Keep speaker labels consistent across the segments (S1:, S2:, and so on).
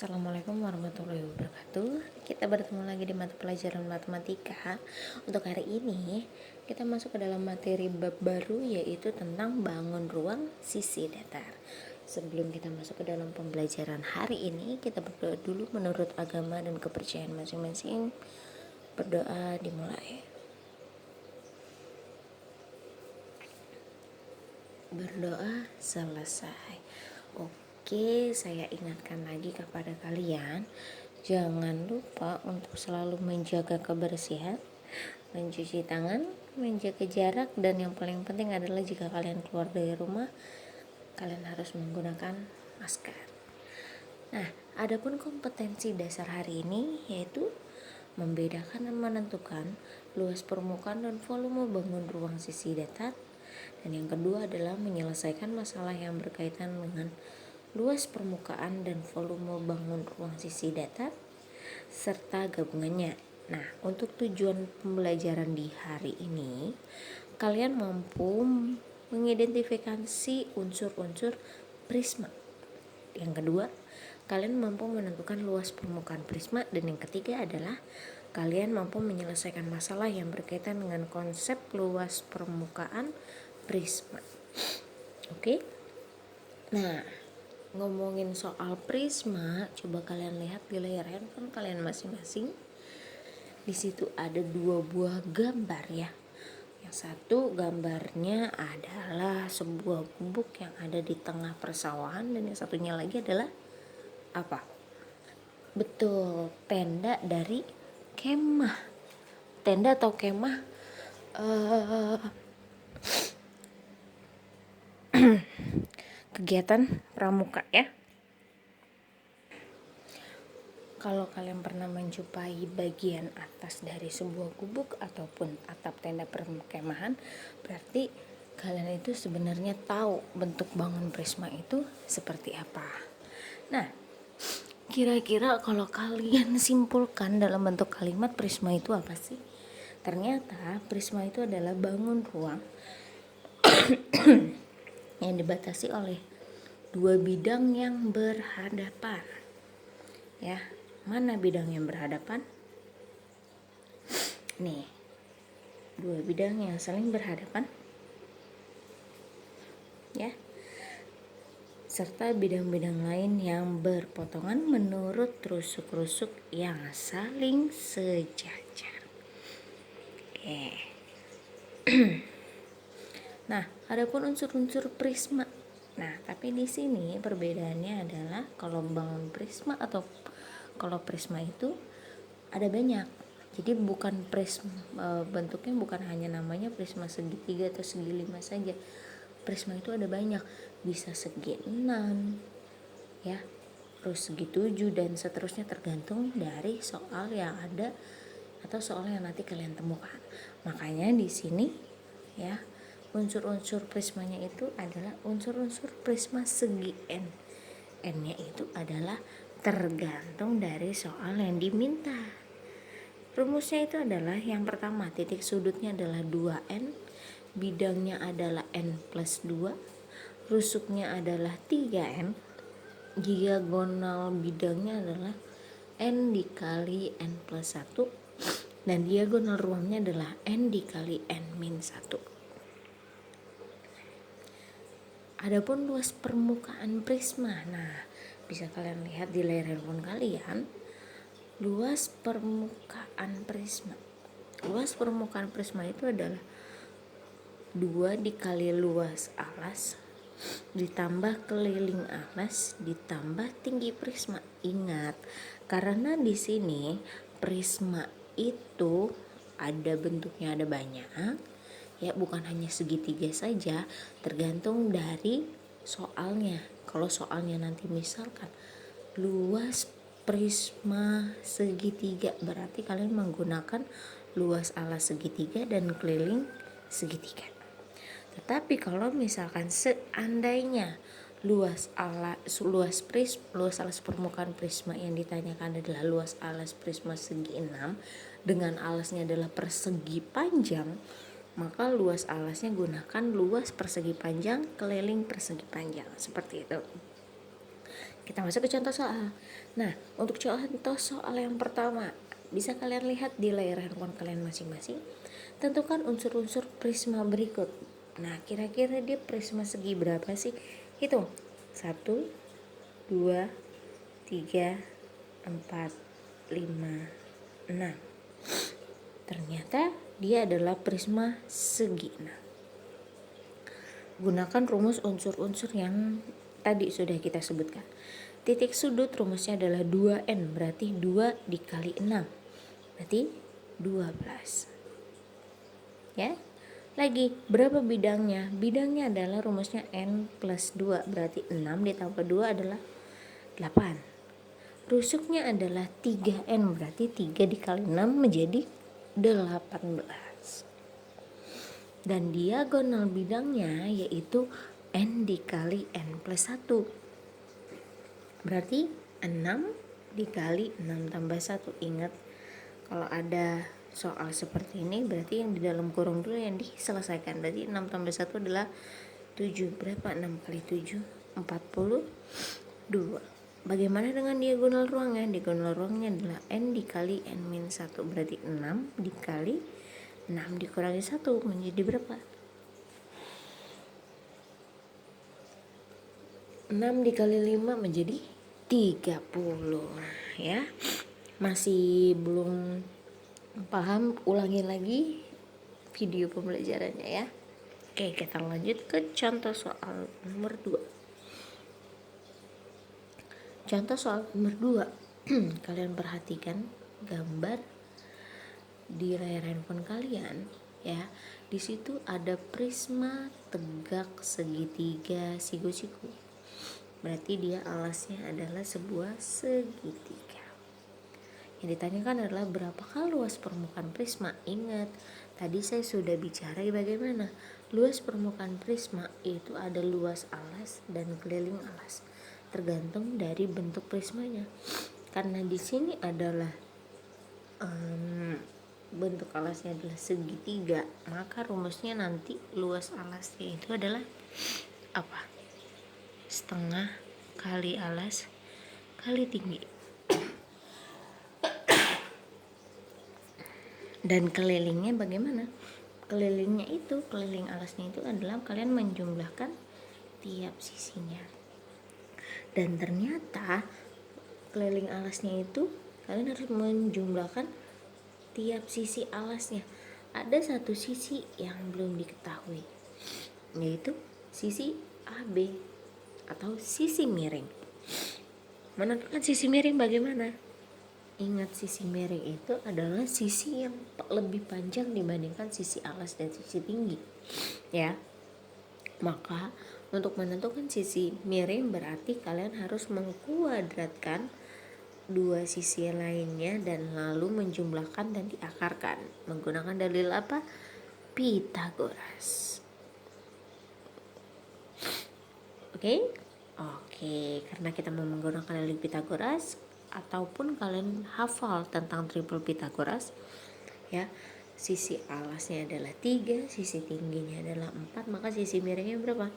S1: Assalamualaikum warahmatullahi wabarakatuh. Kita bertemu lagi di mata pelajaran matematika. Untuk hari ini kita masuk ke dalam materi bab baru, yaitu tentang bangun ruang sisi datar. Sebelum kita masuk ke dalam pembelajaran hari ini, kita berdoa dulu menurut agama dan kepercayaan masing-masing. Berdoa dimulai. Berdoa selesai. Oke, saya ingatkan lagi kepada kalian, jangan lupa untuk selalu menjaga kebersihan, mencuci tangan, menjaga jarak, dan yang paling penting adalah jika kalian keluar dari rumah, kalian harus menggunakan masker. Nah, adapun kompetensi dasar hari ini yaitu membedakan dan menentukan luas permukaan dan volume bangun ruang sisi datar. Dan yang kedua adalah menyelesaikan masalah yang berkaitan dengan luas permukaan dan volume bangun ruang sisi datar serta gabungannya. Nah, untuk tujuan pembelajaran di hari ini, kalian mampu mengidentifikasi unsur-unsur prisma. Yang kedua, kalian mampu menentukan luas permukaan prisma, dan yang ketiga adalah kalian mampu menyelesaikan masalah yang berkaitan dengan konsep luas permukaan prisma. Oke? Nah, ngomongin soal prisma, coba kalian lihat di layar handphone kalian masing-masing. Di situ ada dua buah gambar ya. Yang satu gambarnya adalah sebuah gubuk yang ada di tengah persawahan, dan yang satunya lagi adalah apa? Betul, tenda dari kemah. Tenda atau kemah kegiatan pramuka ya. Kalau kalian pernah menjumpai bagian atas dari sebuah gubuk ataupun atap tenda perkemahan, berarti kalian itu sebenarnya tahu bentuk bangun prisma itu seperti apa. Nah, kira-kira kalau kalian simpulkan dalam bentuk kalimat, prisma itu apa sih? Ternyata prisma itu adalah bangun ruang yang dibatasi oleh dua bidang yang berhadapan. Ya, mana bidang yang berhadapan? Nih, dua bidang yang saling berhadapan. Ya. Serta bidang-bidang lain yang berpotongan menurut rusuk-rusuk yang saling sejajar. Oke. Nah, adapun unsur-unsur prisma. Nah, tapi di sini perbedaannya adalah kalau bangun prisma atau kalau prisma itu ada banyak. Jadi bukan prisma, bentuknya bukan hanya namanya prisma segitiga atau segi lima saja. Prisma itu ada banyak, bisa segi 6 ya, terus segi 7 dan seterusnya, tergantung dari soal yang ada atau soal yang nanti kalian temukan. Makanya di sini ya, unsur-unsur prismanya itu adalah unsur-unsur prisma segi n. N-nya itu adalah tergantung dari soal yang diminta. Rumusnya itu adalah yang pertama, titik sudutnya adalah 2n, bidangnya adalah n plus 2, rusuknya adalah 3n, diagonal bidangnya adalah n dikali n plus 1, dan diagonal ruangnya adalah n dikali n min 1. Adapun luas permukaan prisma, nah bisa kalian lihat di layar handphone kalian, luas permukaan prisma. Luas permukaan prisma itu adalah 2 dikali luas alas ditambah keliling alas ditambah tinggi prisma. Ingat, karena di sini prisma itu ada bentuknya, ada banyak ya, bukan hanya segitiga saja, tergantung dari soalnya. Kalau soalnya nanti misalkan luas prisma segitiga, berarti kalian menggunakan luas alas segitiga dan keliling segitiga. Tetapi kalau misalkan seandainya luas alas permukaan prisma yang ditanyakan adalah luas alas prisma segi 6 dengan alasnya adalah persegi panjang, maka luas alasnya gunakan luas persegi panjang keliling persegi panjang, seperti itu. Kita masuk ke contoh soal. Nah, untuk contoh soal yang pertama, bisa kalian lihat di layar handphone kalian masing-masing. Tentukan unsur-unsur prisma berikut. Nah, kira-kira dia prisma segi berapa sih? Hitung. 1, 2, 3, 4, 5, 6. Ternyata dia adalah prisma segi 6. Gunakan rumus unsur-unsur yang tadi sudah kita sebutkan. Titik sudut rumusnya adalah 2N, berarti 2 dikali 6, berarti 12. Ya, lagi berapa bidangnya? Bidangnya adalah rumusnya N plus 2, berarti 6 ditambah 2 adalah 8. Rusuknya adalah 3N, berarti 3 dikali 6 menjadi 18. Dan diagonal bidangnya yaitu N dikali N plus 1, berarti 6 dikali 6 tambah 1. Ingat, kalau ada soal seperti ini berarti yang di dalam kurung dulu yang diselesaikan. Berarti 6 tambah 1 adalah 7. Berapa 6 kali 7? 42. Bagaimana dengan diagonal ruangnya? Diagonal ruangnya adalah N dikali N min 1, berarti 6 dikali 6 dikurangi 1 menjadi berapa? 6 dikali 5 menjadi 30. Ya, masih belum paham, ulangi lagi video pembelajarannya ya. Oke, kita lanjut ke contoh soal nomor 2. Contoh soal nomor 2. Kalian perhatikan gambar di layar handphone kalian ya. Di situ ada prisma tegak segitiga siku-siku. Berarti dia alasnya adalah sebuah segitiga. Yang ditanyakan adalah berapakah luas permukaan prisma? Ingat, tadi saya sudah bicara bagaimana luas permukaan prisma itu ada luas alas dan keliling alas, tergantung dari bentuk prismanya. Karena di sini adalah bentuk alasnya adalah segitiga, maka rumusnya nanti luas alasnya itu adalah apa? Setengah kali alas kali tinggi. Dan kelilingnya bagaimana? Kelilingnya itu, keliling alasnya itu adalah kalian menjumlahkan tiap sisinya. Dan ternyata keliling alasnya itu kalian harus menjumlahkan tiap sisi alasnya. Ada satu sisi yang belum diketahui, yaitu sisi AB atau sisi miring. Menentukan sisi miring bagaimana? Ingat, sisi miring itu adalah sisi yang lebih panjang dibandingkan sisi alas dan sisi tinggi ya. Maka untuk menentukan sisi miring berarti kalian harus mengkuadratkan dua sisi lainnya dan lalu menjumlahkan dan diakarkan menggunakan dalil apa? Pythagoras. Oke, karena kita mau menggunakan dalil Pythagoras, ataupun kalian hafal tentang triple Pythagoras ya, sisi alasnya adalah 3, sisi tingginya adalah 4, maka sisi miringnya berapa?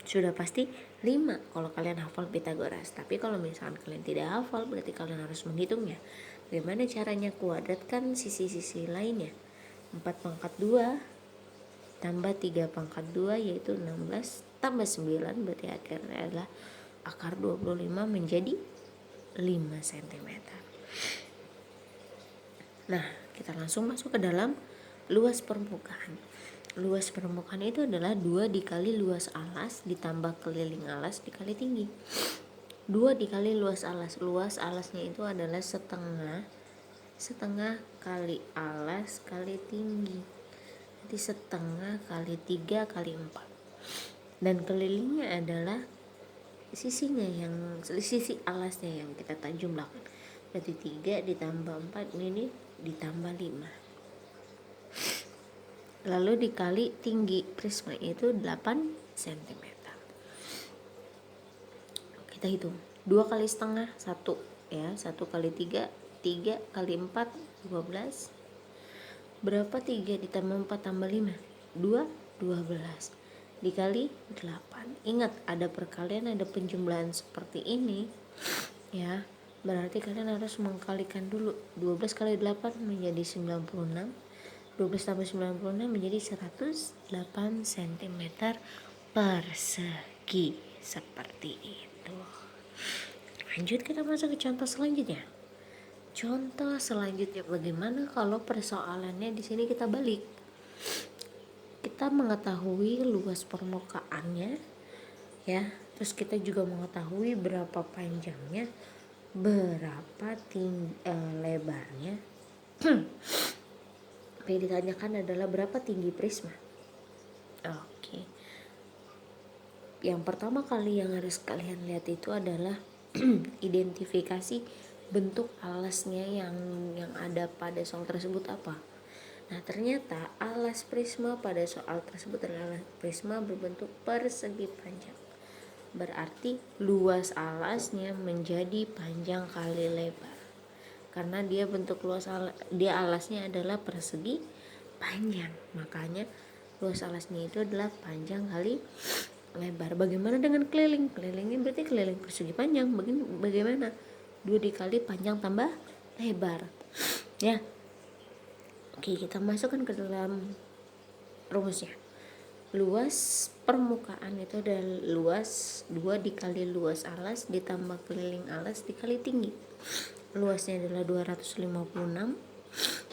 S1: Sudah pasti 5 kalau kalian hafal Pythagoras. Tapi kalau misalkan kalian tidak hafal, berarti kalian harus menghitungnya. Bagaimana caranya? Kuadratkan sisi-sisi lainnya. 4 pangkat 2 tambah 3 pangkat 2 yaitu 16 tambah 9, berarti akhirnya adalah akar 25 menjadi 5 cm. Nah, kita langsung masuk ke dalam luas permukaan. Luas permukaan itu adalah 2 dikali luas alas ditambah keliling alas dikali tinggi. 2 dikali luas alas. Luas alasnya itu adalah setengah kali alas kali tinggi. Jadi setengah kali 3 kali 4. Dan kelilingnya adalah sisinya, yang sisi alasnya yang kita jumlahkan. Berarti 3 ditambah 4 ini ditambah 5. Lalu dikali tinggi prisma itu 8 cm. Kita hitung. 2 kali setengah 1 ya, 1 kali 3 kali 4 12. Berapa 3 ditambah 4 tambah 5? 12 dikali 8. Ingat, ada perkalian, ada penjumlahan seperti ini Ya, berarti kalian harus mengkalikan dulu. 12 kali 8 menjadi 96. 12 tambah 96 menjadi 108 cm persegi. Seperti itu. Lanjut, kita masuk ke contoh selanjutnya. Contoh selanjutnya, bagaimana kalau persoalannya di sini kita balik? Kita mengetahui luas permukaannya, ya. Terus kita juga mengetahui berapa panjangnya, berapa lebarnya. Yang ditanyakan adalah berapa tinggi prisma. Oke. Yang pertama kali yang harus kalian lihat itu adalah identifikasi bentuk alasnya yang ada pada soal tersebut apa. Nah, ternyata alas prisma pada soal tersebut adalah prisma berbentuk persegi panjang. Berarti luas alasnya menjadi panjang kali lebar. Karena dia bentuk dia alasnya adalah persegi panjang. Makanya luas alasnya itu adalah panjang kali lebar. Bagaimana dengan keliling? Kelilingnya berarti keliling persegi panjang. Bagaimana? 2 dikali panjang tambah lebar. Ya. Oke, kita masukkan ke dalam rumusnya. Luas permukaan itu adalah luas 2 dikali luas alas ditambah keliling alas dikali tinggi. Luasnya adalah 256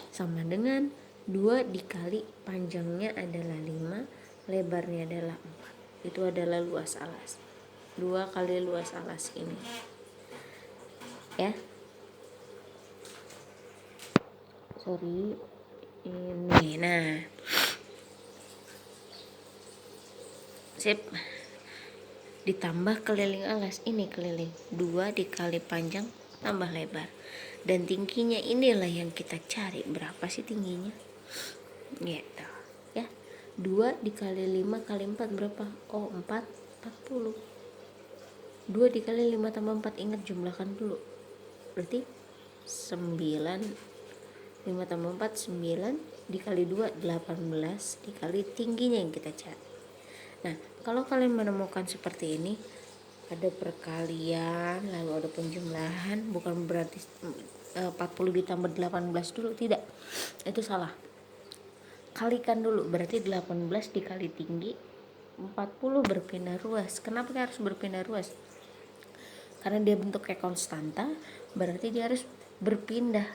S1: sama dengan 2 dikali panjangnya adalah 5, lebarnya adalah 4. Itu adalah luas alas. 2 kali luas alas ini. Ya. Sorry. Ini. Nah. Sip. Ditambah keliling alas, ini keliling 2 dikali panjang tambah lebar, dan tingginya inilah yang kita cari. Berapa sih tingginya? Gitu ya. 2 dikali 5 kali 4 berapa? 40. 2 dikali 5 tambah 4, ingat jumlahkan dulu, berarti 9. 5 tambah 4 9 dikali 2 18 dikali tingginya yang kita cari. Nah, kalau kalian menemukan seperti ini, ada perkalian lalu ada penjumlahan, bukan berarti 40 ditambah 18 dulu, tidak, itu salah. Kalikan dulu, berarti 18 dikali tinggi 40 berpindah ruas. Kenapa dia harus berpindah ruas? Karena dia bentuknya konstanta, berarti dia harus berpindah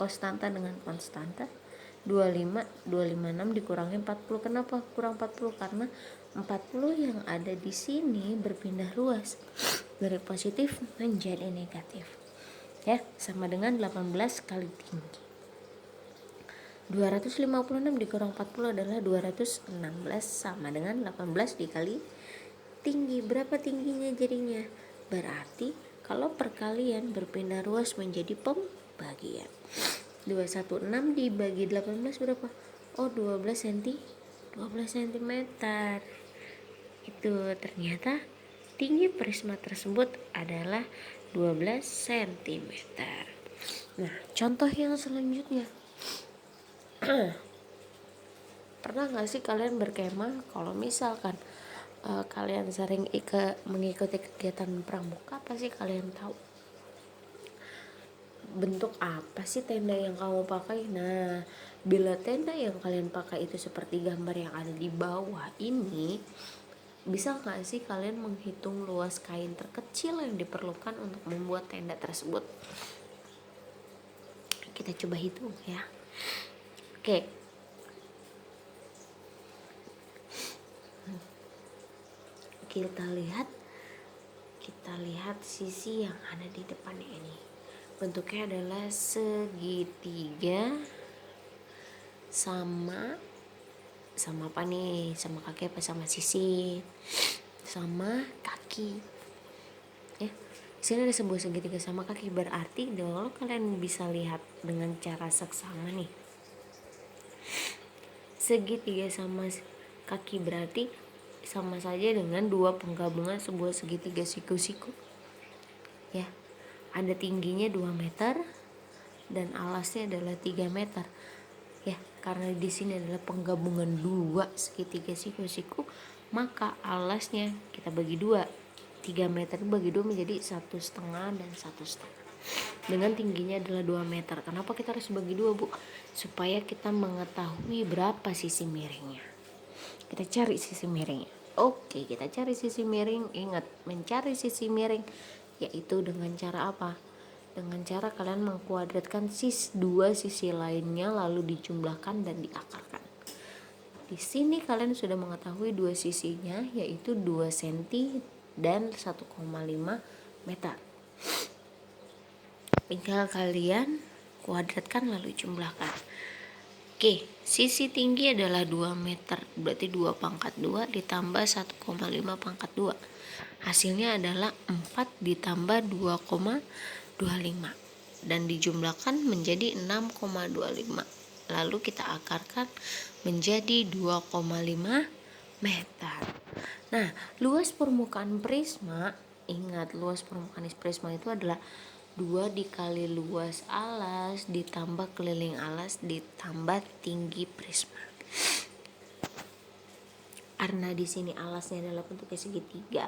S1: konstanta dengan konstanta. 256 dikurangi 40. Kenapa kurang 40? Karena 40 yang ada di sini berpindah ruas dari positif menjadi negatif. Ya, sama dengan 18 kali tinggi. 256 dikurang 40 adalah 216 sama dengan 18 dikali tinggi. Berapa tingginya jadinya? Berarti kalau perkalian berpindah ruas menjadi pembagian. 216 dibagi 18 berapa? Oh, 12 cm. 12 cm. Itu ternyata tinggi prisma tersebut adalah 12 cm. Nah, contoh yang selanjutnya. Pernah gak sih kalian berkemah? Kalau misalkan kalian sering mengikuti kegiatan pramuka, pasti kalian tahu bentuk apa sih tenda yang kamu pakai. Nah, bila tenda yang kalian pakai itu seperti gambar yang ada di bawah ini, bisa gak sih kalian menghitung luas kain terkecil yang diperlukan untuk membuat tenda tersebut? Kita coba hitung ya. Oke. Kita lihat sisi yang ada di depannya ini. Bentuknya adalah segitiga sama apa nih? Sama kaki apa sama sisi? Sama kaki. Ya. Di sini ada sebuah segitiga sama kaki, berarti kalau kalian bisa lihat dengan cara seksama nih. Segitiga sama kaki berarti sama saja dengan 2 penggabungan sebuah segitiga siku-siku. Ya. Ada tingginya 2 meter dan alasnya adalah 3 meter. Ya, karena di sini adalah penggabungan 2 segitiga siku-siku, maka alasnya kita bagi 2, 3 meter bagi 2 menjadi 1,5 dan 1,5 dengan tingginya adalah 2 meter. Kenapa kita harus bagi 2, Bu? Supaya kita mengetahui berapa sisi miringnya. Kita cari sisi miringnya. Oke, kita cari sisi miring. Ingat, mencari sisi miring yaitu dengan cara apa? Dengan cara kalian mengkuadratkan dua sisi lainnya lalu dijumlahkan dan diakarkan. Di sini kalian sudah mengetahui dua sisinya yaitu 2 cm dan 1,5 meter. Tinggal kalian kuadratkan lalu jumlahkan. Oke, sisi tinggi adalah 2 meter, berarti 2 pangkat 2 ditambah 1,5 pangkat 2. Hasilnya adalah 4 ditambah 2,25 dan dijumlahkan menjadi 6,25. Lalu kita akarkan menjadi 2,5 meter. Nah, luas permukaan prisma, ingat luas permukaan prisma itu adalah 2 dikali luas alas ditambah keliling alas ditambah tinggi prisma. Karena di sini alasnya adalah bentuknya segitiga,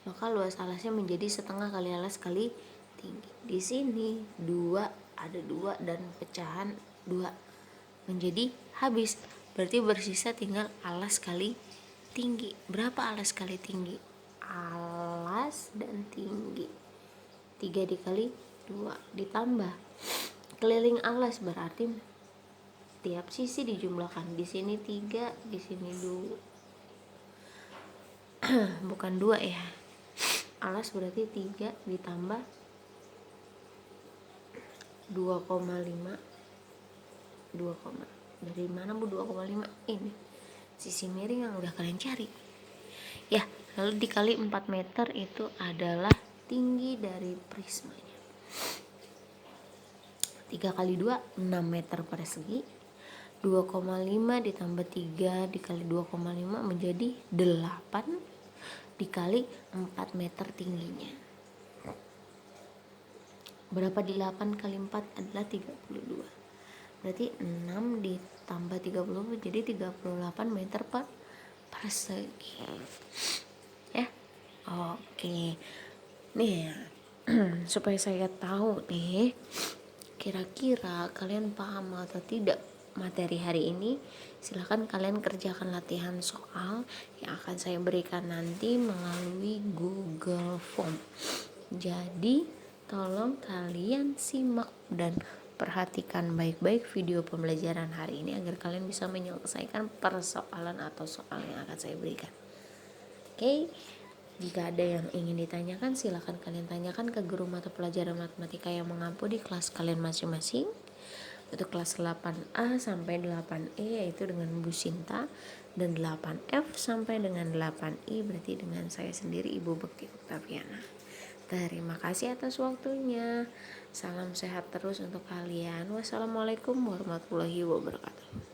S1: maka luas alasnya menjadi setengah kali alas kali tinggi. Di sini 2 ada 2 dan pecahan 2 menjadi habis. Berarti bersisa tinggal alas kali tinggi. Berapa alas kali tinggi? Alas dan tinggi 3 dikali 2 ditambah keliling alas, berarti tiap sisi dijumlahkan. Di sini 3, di sini 2. Bukan 2 ya. Alas berarti 3 ditambah 2,5. Dari mana Bu 2,5? Ini sisi miring yang udah kalian cari. Ya, lalu dikali 4 meter itu adalah tinggi dari prismanya. 3 kali 2 6 meter persegi. 2,5 ditambah 3 dikali 2,5 menjadi 8 dikali 4 meter tingginya. Berapa 8 kali 4 adalah 32. Berarti 6 ditambah 30 jadi 38 meter persegi. Ya. Oke. Nih, supaya saya tahu nih kira-kira kalian paham atau tidak materi hari ini, silahkan kalian kerjakan latihan soal yang akan saya berikan nanti melalui Google Form. Jadi tolong kalian simak dan perhatikan baik-baik video pembelajaran hari ini agar kalian bisa menyelesaikan persoalan atau soal yang akan saya berikan. Oke. Jika ada yang ingin ditanyakan, silakan kalian tanyakan ke guru mata pelajaran matematika yang mengampu di kelas kalian masing-masing. Untuk kelas 8A sampai 8E yaitu dengan Bu Sinta, dan 8F sampai dengan 8I berarti dengan saya sendiri Ibu Bekti Oktaviana. Terima kasih atas waktunya. Salam sehat terus untuk kalian. Wassalamualaikum warahmatullahi wabarakatuh.